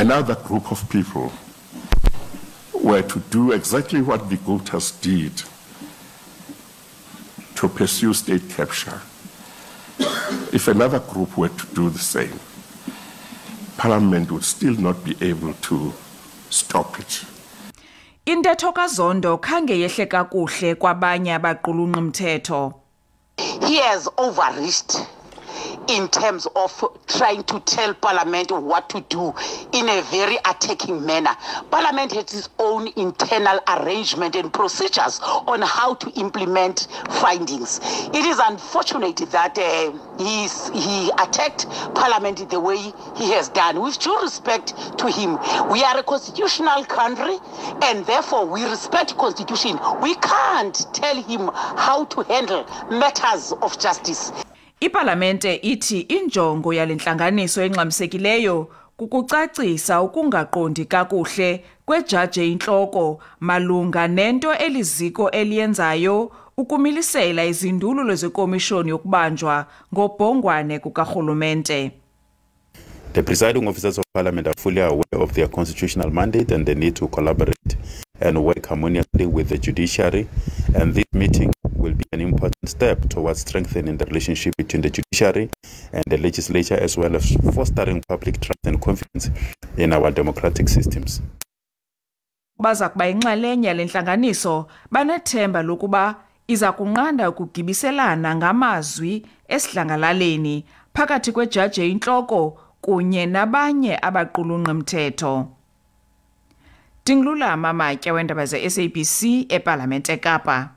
another group of people were to do exactly what the voters did to pursue state capture, if another group were to do the same, Parliament would still not be able to stop it. Intetho kaZondo khange yehle kakuhle kwabanye abaqulunqa mthetho. He has overreached in terms of trying to tell Parliament what to do in a very attacking manner. Parliament has its own internal arrangement and procedures on how to implement findings. It is unfortunate that he attacked Parliament the way he has done. With due respect to him, we are a constitutional country and therefore we respect Constitution. We can't tell him how to handle matters of justice. Ipalamente ithi injongo yalentlanganiso engxamisekileyo kukucacisa ukungaqondi kakuhle kwejaji eyinhloko malunga nento eliziko eliyenzayo ukumilisela izindululo zekomishoni yokubanjwa ngobhongwane kukarhulumente. The presiding officers of Parliament are fully aware of their constitutional mandate and the need to collaborate and work harmoniously with the judiciary, and this meeting will be an important step towards strengthening the relationship between the judiciary and the legislature, as well as fostering public trust and confidence in our democratic systems. Baza kuba inxalenye yale ntlanganiso banethemba lokuba iza kunqanda ukugibiselana ngamazwi esidlangalaleni phakathi kwejaji eyinhloko kunye nabanye abaqulunqa mthetho. Dinglula Mamatya weendaba ze-SABC eParlamente eKapa.